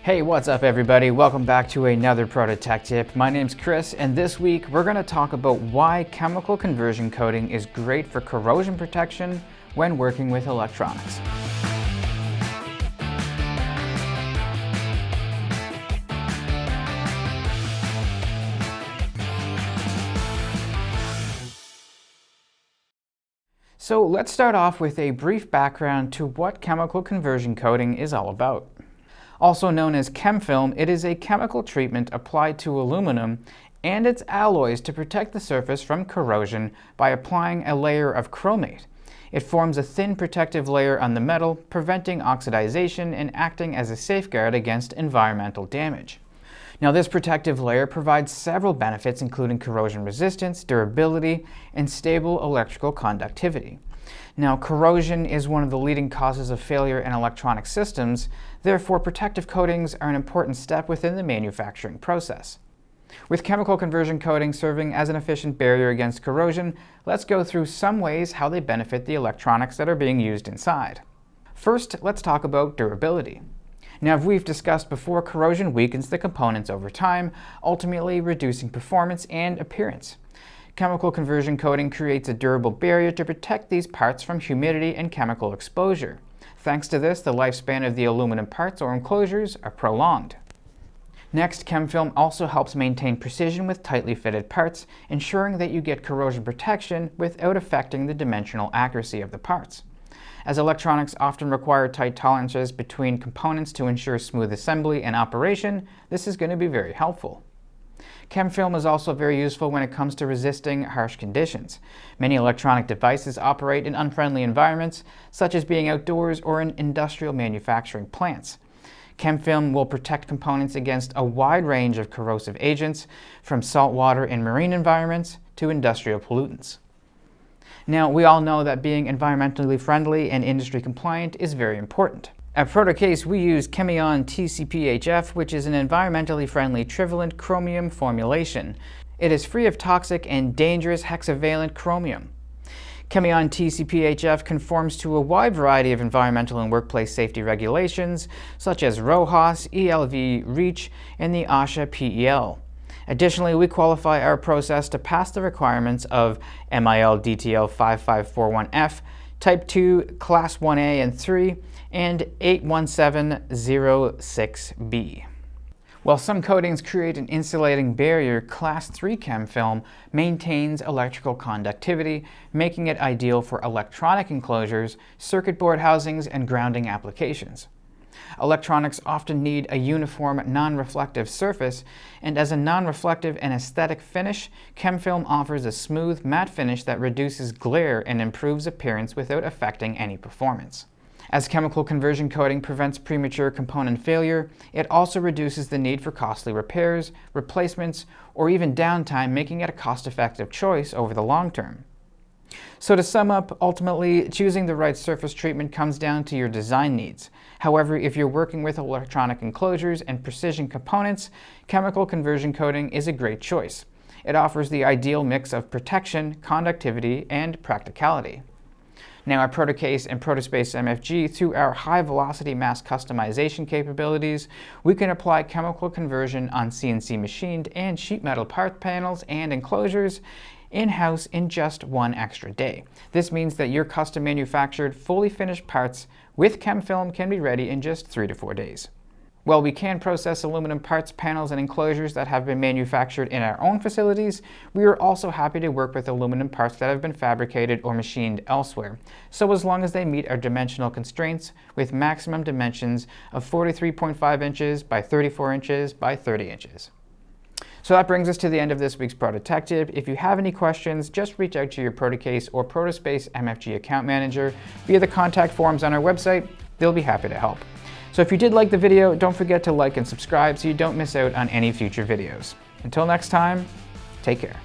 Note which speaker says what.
Speaker 1: Hey, what's up everybody? Welcome back to another Proto Tech Tip. My name's Chris, and this week we're going to talk about why chemical conversion coating is great for corrosion protection when working with electronics. So let's start off with a brief background to what chemical conversion coating is all about. Also known as chem film, it is a chemical treatment applied to aluminum and its alloys to protect the surface from corrosion by applying a layer of chromate. It forms a thin protective layer on the metal, preventing oxidization and acting as a safeguard against environmental damage. Now, this protective layer provides several benefits, including corrosion resistance, durability, and stable electrical conductivity. Now, corrosion is one of the leading causes of failure in electronic systems. Therefore, protective coatings are an important step within the manufacturing process. With chemical conversion coating serving as an efficient barrier against corrosion, let's go through some ways how they benefit the electronics that are being used inside. First, let's talk about durability. Now, as we've discussed before, corrosion weakens the components over time, ultimately reducing performance and appearance. Chemical conversion coating creates a durable barrier to protect these parts from humidity and chemical exposure. Thanks to this, the lifespan of the aluminum parts or enclosures are prolonged. Next, chem film also helps maintain precision with tightly fitted parts, ensuring that you get corrosion protection without affecting the dimensional accuracy of the parts. As electronics often require tight tolerances between components to ensure smooth assembly and operation, this is going to be very helpful. Chem film is also very useful when it comes to resisting harsh conditions. Many electronic devices operate in unfriendly environments, such as being outdoors or in industrial manufacturing plants. Chem film will protect components against a wide range of corrosive agents, from salt water in marine environments to industrial pollutants. Now, we all know that being environmentally friendly and industry compliant is very important. At Protocase, we use Chemion TCPHF, which is an environmentally friendly trivalent chromium formulation. It is free of toxic and dangerous hexavalent chromium. Chemion TCPHF conforms to a wide variety of environmental and workplace safety regulations, such as RoHS, ELV, REACH, and the OSHA PEL. Additionally, we qualify our process to pass the requirements of MIL DTL 5541F, Type 2, Class 1A and 3, and 81706B. While some coatings create an insulating barrier, Class 3 chem film maintains electrical conductivity, making it ideal for electronic enclosures, circuit board housings, and grounding applications. Electronics often need a uniform, non-reflective surface, and as a non-reflective and aesthetic finish, chem film offers a smooth, matte finish that reduces glare and improves appearance without affecting any performance. As chemical conversion coating prevents premature component failure, it also reduces the need for costly repairs, replacements, or even downtime, making it a cost-effective choice over the long term. So to sum up, ultimately, choosing the right surface treatment comes down to your design needs. However, if you're working with electronic enclosures and precision components, chemical conversion coating is a great choice. It offers the ideal mix of protection, conductivity, and practicality. Now, at Protocase and Protospace MFG, through our high-velocity mass customization capabilities, we can apply chemical conversion on CNC machined and sheet metal part panels and enclosures in-house in just one extra day. This means that your custom manufactured, fully finished parts with chem film can be ready in just 3 to 4 days. While we can process aluminum parts, panels, and enclosures that have been manufactured in our own facilities, we are also happy to work with aluminum parts that have been fabricated or machined elsewhere, so as long as they meet our dimensional constraints with maximum dimensions of 43.5 inches by 34 inches by 30 inches. So that brings us to the end of this week's Proto Tech Tip. If you have any questions, just reach out to your Protocase or Protospace MFG account manager via the contact forms on our website. They'll be happy to help. So if you did like the video, don't forget to like and subscribe so you don't miss out on any future videos. Until next time, take care.